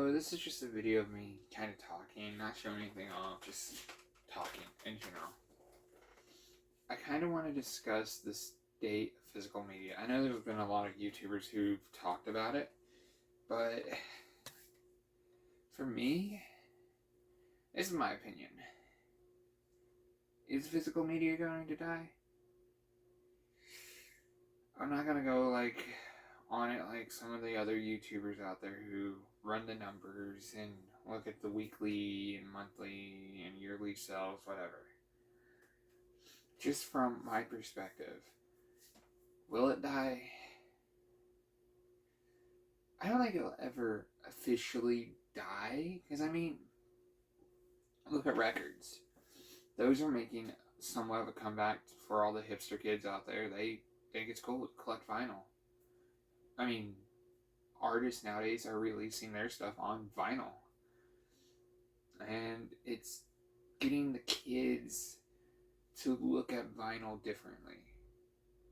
So this is just a video of me kind of talking, not showing anything off, just talking in general. I kind of want to discuss the state of physical media. I know there have been a lot of YouTubers who've talked about it, but for me, this is my opinion. Is physical media going to die? I'm not gonna go on it like some of the other YouTubers out there who run the numbers and look at the weekly and monthly and yearly sales, whatever. Just from my perspective, will it die? I don't think it'll ever officially die, because look at records. Those are making somewhat of a comeback for all the hipster kids out there. They think it's cool to collect vinyl. Artists nowadays are releasing their stuff on vinyl. And it's getting the kids to look at vinyl differently.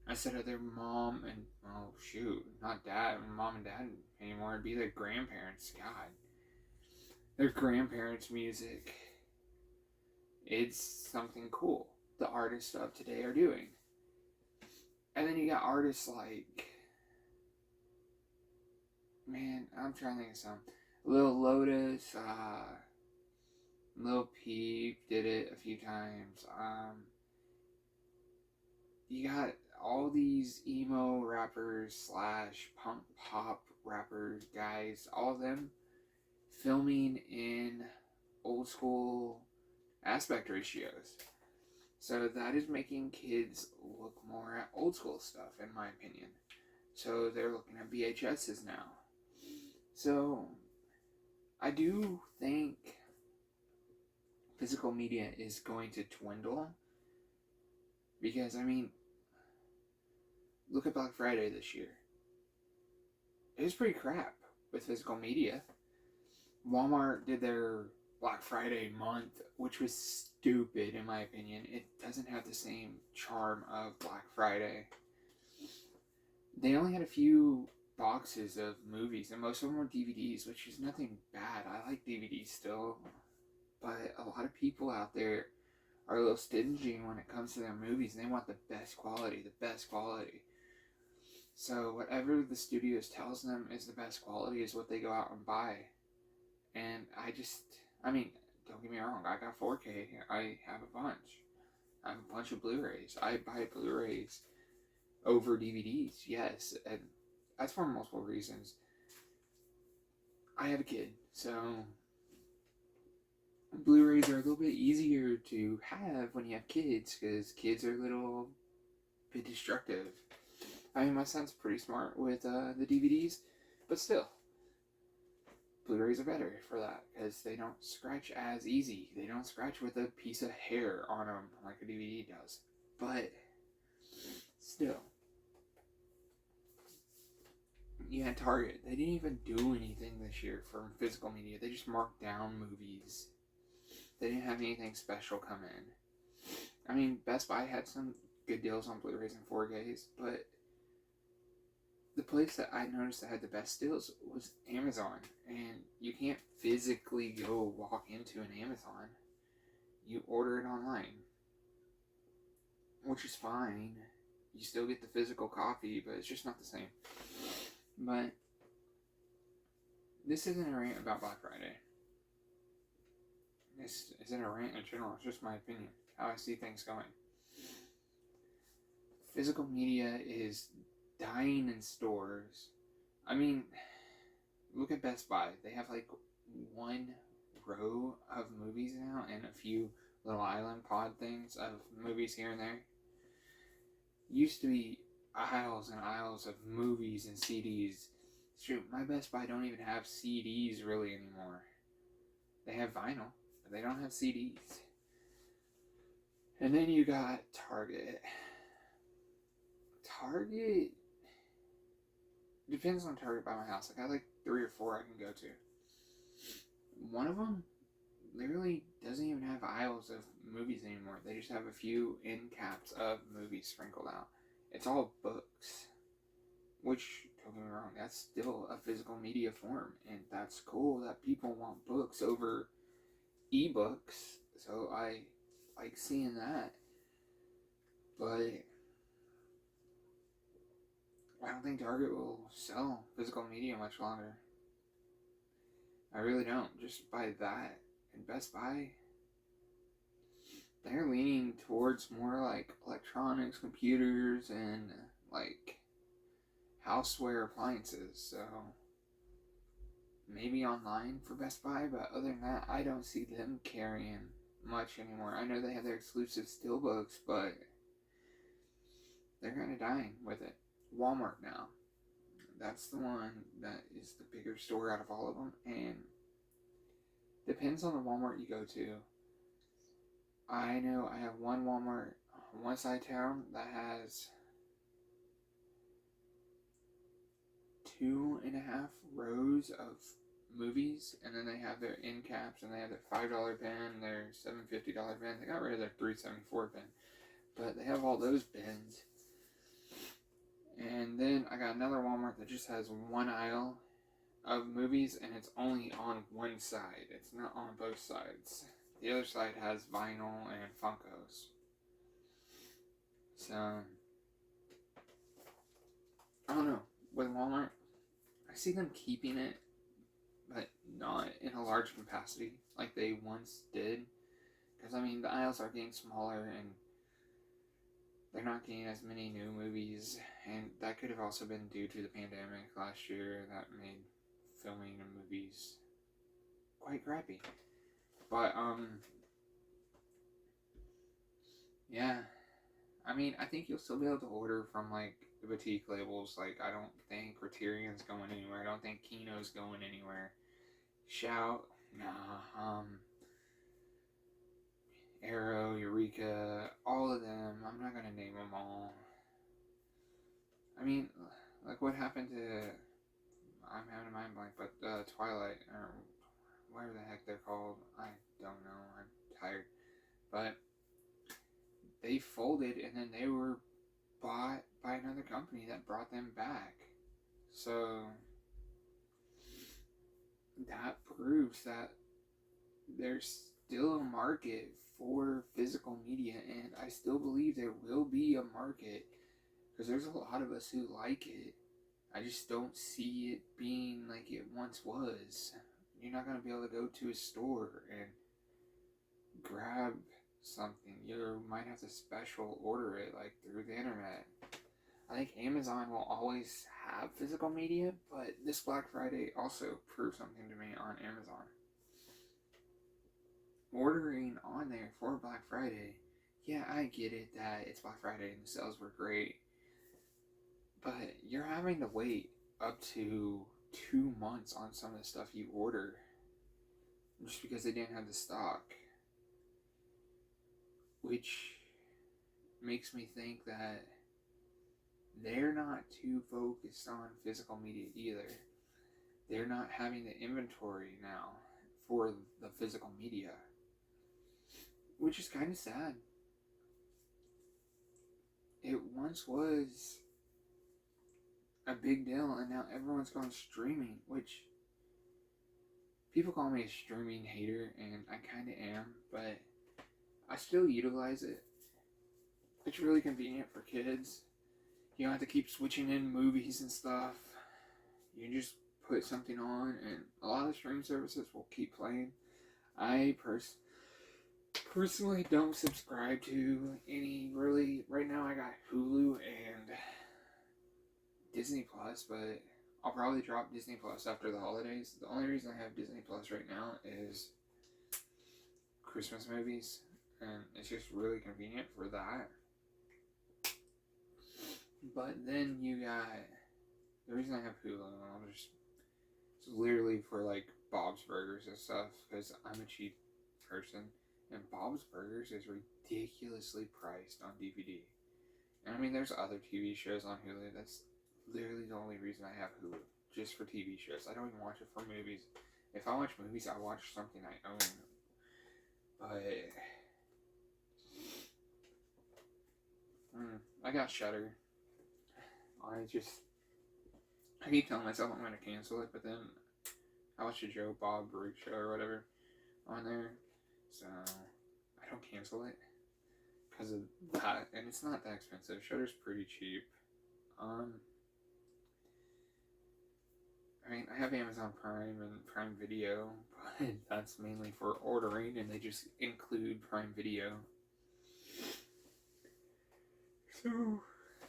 Instead of their mom and, not mom and dad anymore. It'd be their grandparents. God. Their grandparents' music. It's something cool the artists of today are doing. And then you got artists like, I'm trying to think of some. Lil Lotus, Lil Peep did it a few times. You got all these emo rappers / punk pop rappers, guys, all of them filming in old school aspect ratios. So that is making kids look more at old school stuff, in my opinion. So they're looking at VHSs now. So I do think physical media is going to dwindle. Because, look at Black Friday this year. It was pretty crap with physical media. Walmart did their Black Friday month, which was stupid in my opinion. It doesn't have the same charm of Black Friday. They only had a few boxes of movies, and most of them were DVDs, which is nothing bad. I like DVDs still. But a lot of people out there are a little stingy when it comes to their movies, and they want the best quality. So whatever the studios tells them is the best quality is what they go out and buy. And don't get me wrong, I got 4K. I have a bunch. I have a bunch of Blu-rays. I buy Blu-rays over DVDs, yes. And that's for multiple reasons. I have a kid, so Blu-rays are a little bit easier to have when you have kids, because kids are a little bit destructive. My son's pretty smart with the DVDs, but still, Blu-rays are better for that, because they don't scratch as easy. They don't scratch with a piece of hair on them like a DVD does. But still, you had Target. They didn't even do anything this year for physical media. They just marked down movies. They didn't have anything special come in. Best Buy had some good deals on Blu-rays and 4Ks, but the place that I noticed that had the best deals was Amazon. And you can't physically go walk into an Amazon. You order it online, which is fine. You still get the physical copy, but it's just not the same. But this isn't a rant about Black Friday. This isn't a rant in general. It's just my opinion, how I see things going. Physical media is dying in stores. Look at Best Buy. They have one row of movies now and a few little island pod things of movies here and there. Used to be aisles and aisles of movies and CDs. Shoot, my Best Buy don't even have CDs really anymore. They have vinyl, but they don't have CDs. And then you got Target. Target depends on Target by my house. I got 3 or 4 I can go to. One of them literally doesn't even have aisles of movies anymore. They just have a few end caps of movies sprinkled out. It's all books, which don't get me wrong, that's still a physical media form, and that's cool that people want books over ebooks. So I like seeing that, but I don't think Target will sell physical media much longer. I really don't. Just by that, and Best Buy, they're leaning towards more like electronics, computers, and like houseware appliances. So maybe online for Best Buy, but other than that, I don't see them carrying much anymore. I know they have their exclusive steelbooks, but they're kind of dying with it. Walmart now. That's the one that is the bigger store out of all of them, and depends on the Walmart you go to. I know I have one Walmart on one side of town that has 2.5 rows of movies, and then they have their end caps, and they have their $5 bin, their $7.50 bin. They got rid of their $3.74 bin, but they have all those bins. And then I got another Walmart that just has one aisle of movies, and it's only on one side. It's not on both sides. The other side has vinyl and Funkos. So, I don't know. With Walmart, I see them keeping it, but not in a large capacity like they once did. Because, I mean, the aisles are getting smaller, and they're not getting as many new movies. And that could have also been due to the pandemic last year that made filming of movies quite crappy. But, yeah. I mean, I think you'll still be able to order from, like, the boutique labels. Like, I don't think Criterion's going anywhere. I don't think Kino's going anywhere. Shout, nah. Arrow, Eureka, all of them. I'm not gonna name them all. I mean, like, what happened to... I'm having a mind blank, but Twilight, or whatever the heck they're called. I don't know. I'm tired. But they folded, and then they were bought by another company that brought them back. So that proves that there's still a market for physical media, and I still believe there will be a market because there's a lot of us who like it. I just don't see it being like it once was. You're not going to be able to go to a store and grab something. You might have to special order it like through the internet. I think Amazon will always have physical media, but this Black Friday also proved something to me on Amazon. Ordering on there for Black Friday, yeah, I get it that it's Black Friday and the sales were great, but you're having to wait up to 2 months on some of the stuff you order just because they didn't have the stock, which makes me think that they're not too focused on physical media either. They're not having the inventory now for the physical media, which is kind of sad. It once was a big deal, and now everyone's gone streaming, which people call me a streaming hater, and I kind of am, but I still utilize it. It's really convenient for kids. You don't have to keep switching in movies and stuff. You can just put something on, and a lot of streaming services will keep playing. I personally don't subscribe to any really. Right now I got Hulu and Disney Plus, but I'll probably drop Disney Plus after the holidays. The only reason I have Disney Plus right now is Christmas movies, and it's just really convenient for that. But then you got, the reason I have Hulu, it's literally for like Bob's Burgers and stuff, because I'm a cheap person, and Bob's Burgers is ridiculously priced on DVD. And I mean, there's other TV shows on Hulu. That's literally the only reason I have Hulu, just for TV shows. I don't even watch it for movies. If I watch movies, I watch something I own. But I got Shudder. I just I keep telling myself I'm going to cancel it, but then I watched a Joe Bob Briggs show or whatever on there, so I don't cancel it because of that, and it's not that expensive. Shudder's pretty cheap. I mean, I have Amazon Prime and Prime Video, but that's mainly for ordering, and they just include Prime Video. So,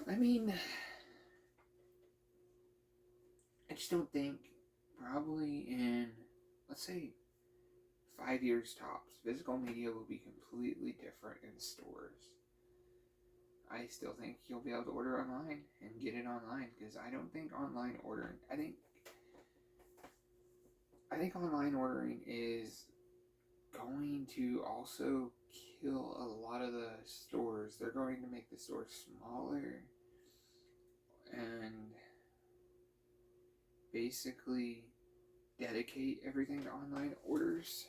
I mean, I just don't think, probably in, let's say, 5 years tops, physical media will be completely different in stores. I still think you'll be able to order online and get it online, because I don't think online ordering, I think online ordering is going to also kill a lot of the stores. They're going to make the stores smaller and basically dedicate everything to online orders.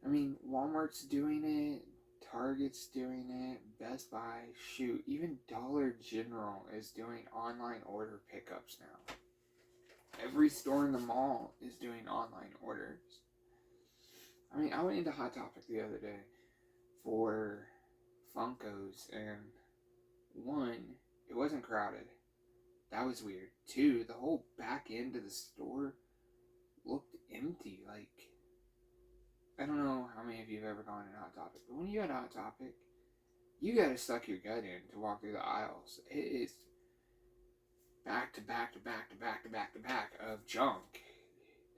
I mean, Walmart's doing it, Target's doing it, Best Buy, shoot, even Dollar General is doing online order pickups now. Every store in the mall is doing online orders. I mean, I went into Hot Topic the other day for Funkos, and one, it wasn't crowded. That was weird. Two, the whole back end of the store looked empty. Like, I don't know how many of you have ever gone to Hot Topic, but when you go to Hot Topic, you gotta suck your gut in to walk through the aisles. It is back to back to back to back to back to back of junk.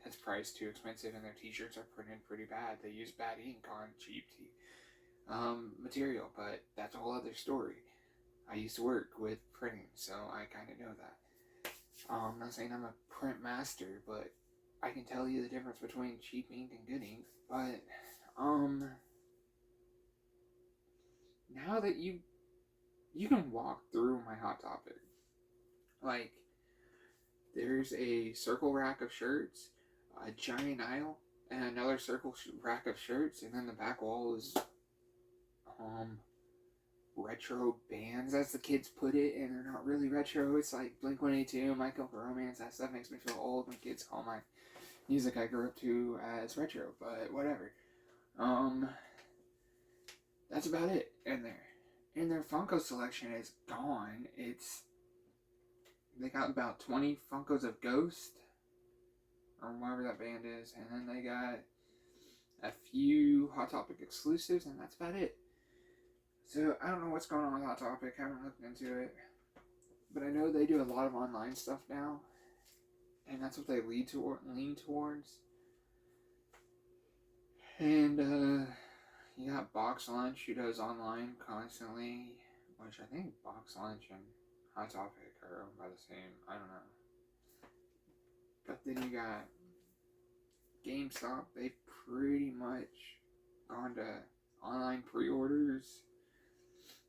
That's priced too expensive, and their t-shirts are printed pretty bad. They use bad ink on cheap material, but that's a whole other story. I used to work with printing, so I kind of know that. I'm not saying I'm a print master, but I can tell you the difference between cheap ink and good ink. But now that you can walk through my Hot Topic, like, there's a circle rack of shirts, a giant aisle, and another circle rack of shirts, and then the back wall is retro bands, as the kids put it, and they're not really retro. It's like Blink-182, My Chemical Romance. That stuff makes me feel old when kids call my music I grew up to as retro, but whatever. That's about it in there. And their Funko selection is gone. They got about 20 Funkos of Ghost, or whatever that band is, and then they got a few Hot Topic exclusives, and that's about it. So, I don't know what's going on with Hot Topic, haven't looked into it, but I know they do a lot of online stuff now, and that's what they lean towards. And, you got Box Lunch, who does online constantly, which I think Box Lunch and Hot Topic are owned by the same, I don't know. But then you got GameStop. They've pretty much gone to online pre-orders.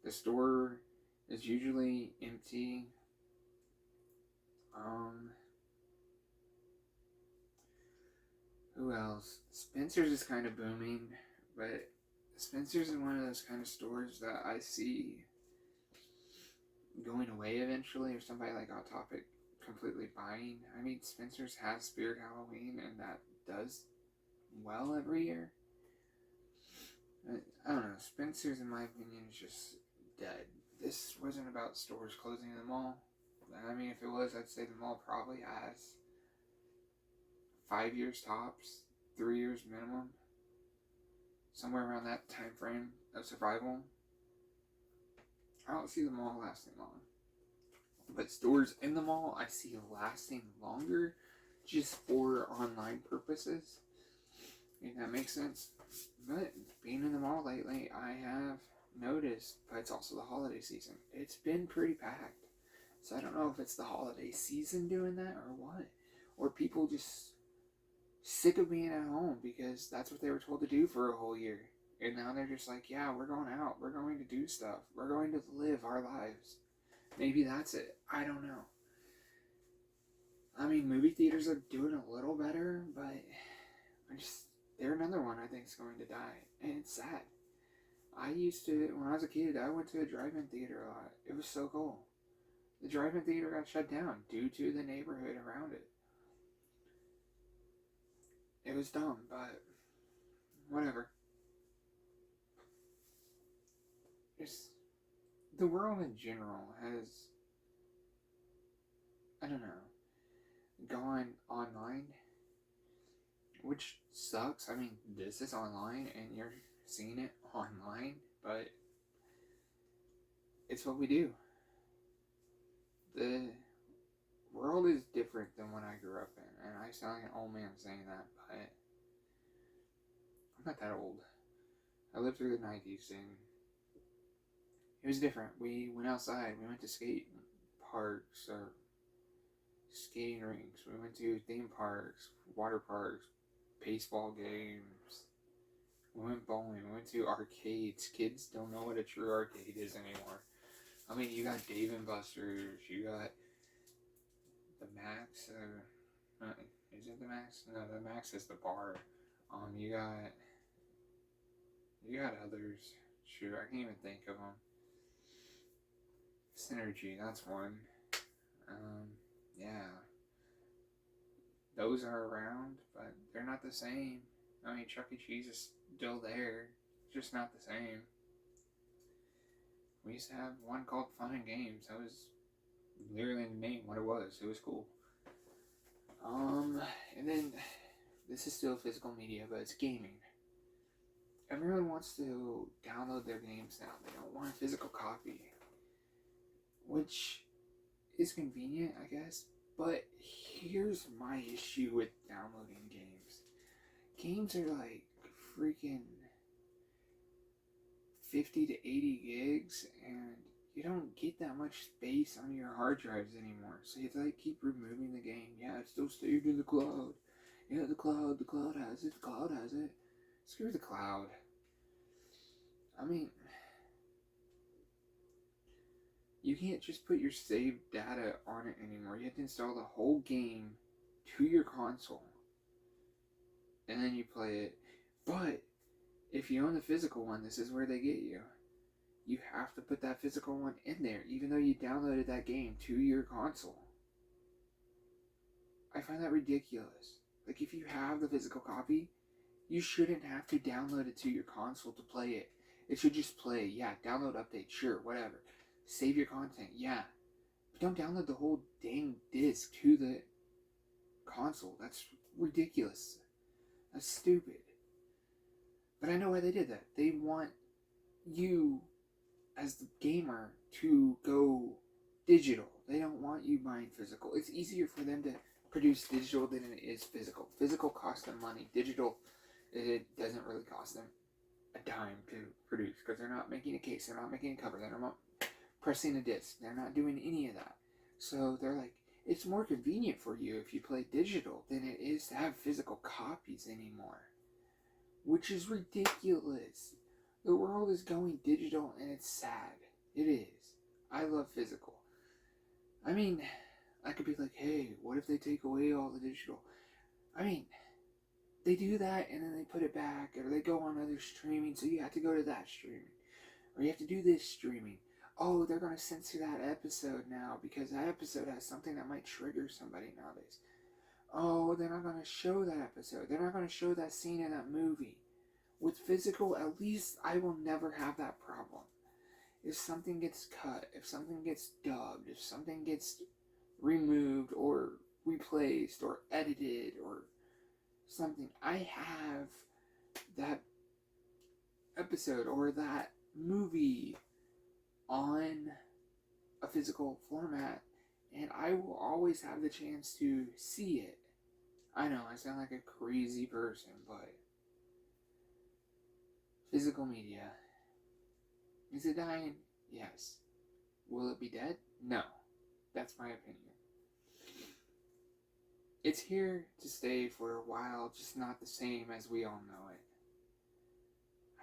The store is usually empty. Who else? Spencer's is kind of booming, but Spencer's is one of those kind of stores that I see going away eventually, or somebody like Hot Topic completely buying. I mean, Spencer's has Spirit Halloween, and that does well every year. I don't know. Spencer's, in my opinion, is just dead. This wasn't about stores closing in the mall. I mean, if it was, I'd say the mall probably has 5 years tops, 3 years minimum, somewhere around that time frame of survival. I don't see the mall lasting long. But stores in the mall, I see lasting longer, just for online purposes. If that makes sense. But being in the mall lately, I have noticed, but it's also the holiday season, it's been pretty packed. So I don't know if it's the holiday season doing that or what. Or people just sick of being at home because that's what they were told to do for a whole year. And now they're just like, yeah, we're going out. We're going to do stuff. We're going to live our lives. Maybe that's it. I don't know. I mean, movie theaters are doing a little better, but they're another one I think is going to die. And it's sad. I used to, when I was a kid, I went to a drive-in theater a lot. It was so cool. The drive-in theater got shut down due to the neighborhood around it. It was dumb, but whatever. Just the world in general has, I don't know, gone online, which sucks. I mean, this is online and you're seeing it online, but it's what we do. The world is different than when I grew up in, and I sound like an old man saying that, but I'm not that old. I lived through the 90s and it was different. We went outside, we went to skate parks or skating rinks, we went to theme parks, water parks, baseball games. We went bowling. We went to arcades. Kids don't know what a true arcade is anymore. I mean, you got Dave and Buster's. You got the Max. Is it the Max? No, the Max is the bar. You got others. Shoot, I can't even think of them. Synergy, that's one. Yeah, those are around, but they're not the same. I mean, Chuck E. Cheese is still there, just not the same. We used to have one called Fun and Games. That was literally in the name what it was. It was cool. And then this is still physical media, but it's gaming. Everyone wants to download their games now. They don't want a physical copy, which is convenient, I guess. But here's my issue with downloading games. Games are like freaking 50 to 80 gigs, and you don't get that much space on your hard drives anymore. So you have to like keep removing the game. Yeah, it's still saved in the cloud. Yeah, the cloud has it, the cloud has it. Screw the cloud. I mean, you can't just put your saved data on it anymore. You have to install the whole game to your console. And then you play it. But if you own the physical one, this is where they get you. You have to put that physical one in there, even though you downloaded that game to your console. I find that ridiculous. Like, if you have the physical copy, you shouldn't have to download it to your console to play it. It should just play. Yeah, download update, sure, whatever. Save your content, yeah. But don't download the whole dang disc to the console. That's ridiculous. That's stupid. But I know why they did that. They want you, as the gamer, to go digital. They don't want you buying physical. It's easier for them to produce digital than it is physical. Physical costs them money. Digital, it doesn't really cost them a dime to produce because they're not making a case. They're not making a cover. They're not pressing a disc. They're not doing any of that. So they're like, it's more convenient for you if you play digital than it is to have physical copies anymore. Which is ridiculous. The world is going digital and it's sad. It is. I love physical. I mean, I could be like, hey, what if they take away all the digital? I mean, they do that and then they put it back, or they go on other streaming, so you have to go to that streaming. Or you have to do this streaming. Oh, they're going to censor that episode now because that episode has something that might trigger somebody nowadays. Oh, they're not going to show that episode. They're not going to show that scene in that movie. With physical, at least I will never have that problem. If something gets cut, if something gets dubbed, if something gets removed or replaced or edited or something, I have that episode or that movie on a physical format, and I will always have the chance to see it. I know I sound like a crazy person, but physical media, is it dying? Yes. Will it be dead? No. That's my opinion. It's here to stay for a while, just not the same as we all know it.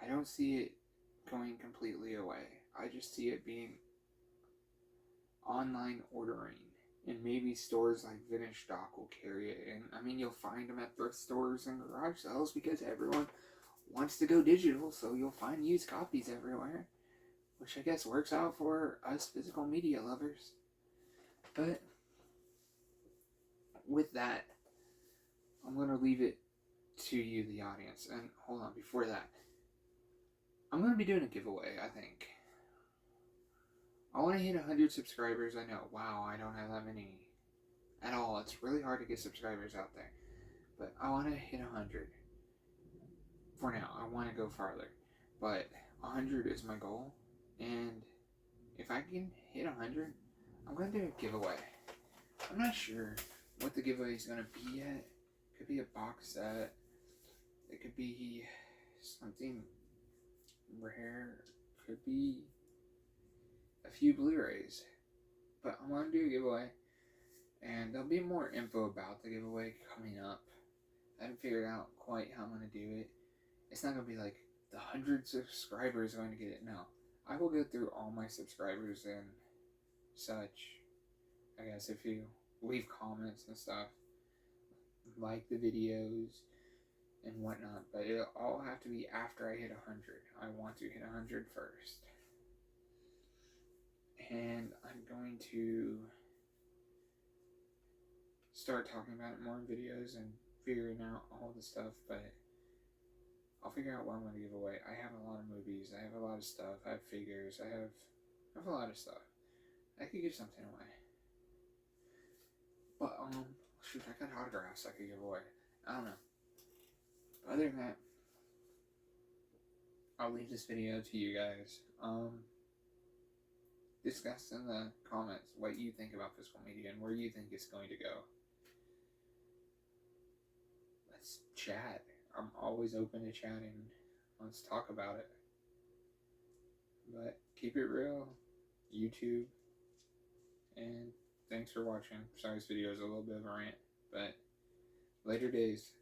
I don't see it going completely away. I just see it being online ordering, and maybe stores like Vintage Stock will carry it. And I mean, you'll find them at thrift stores and garage sales because everyone wants to go digital, so you'll find used copies everywhere, which I guess works out for us physical media lovers. But with that, I'm going to leave it to you, the audience. And hold on, before that, I'm going to be doing a giveaway, I think. I want to hit 100 subscribers. I know, wow, I don't have that many at all. It's really hard to get subscribers out there. But I want to hit 100. For now, I want to go farther. But 100 is my goal. And if I can hit 100, I'm going to do a giveaway. I'm not sure what the giveaway is going to be yet. It could be a box set. It could be something rare. Could be a few Blu-rays. But I want to do a giveaway. And there'll be more info about the giveaway coming up. I haven't figured out quite how I'm going to do it. It's not going to be like the 100 subscribers are going to get it. No. I will go through all my subscribers and such. I guess if you leave comments and stuff, like the videos and whatnot, but it'll all have to be after I hit 100. I want to hit 100 first. And I'm going to start talking about it more in videos and figuring out all the stuff, but I'll figure out what I'm going to give away. I have a lot of movies, I have a lot of stuff, I have figures, I have a lot of stuff. I could give something away. But, shoot, I got autographs I could give away. I don't know. Other than that, I'll leave this video to you guys. Discuss in the comments what you think about physical media and where you think it's going to go. Let's chat. I'm always open to chatting. Let's talk about it. But keep it real, YouTube. And thanks for watching. Sorry this video is a little bit of a rant, but later days.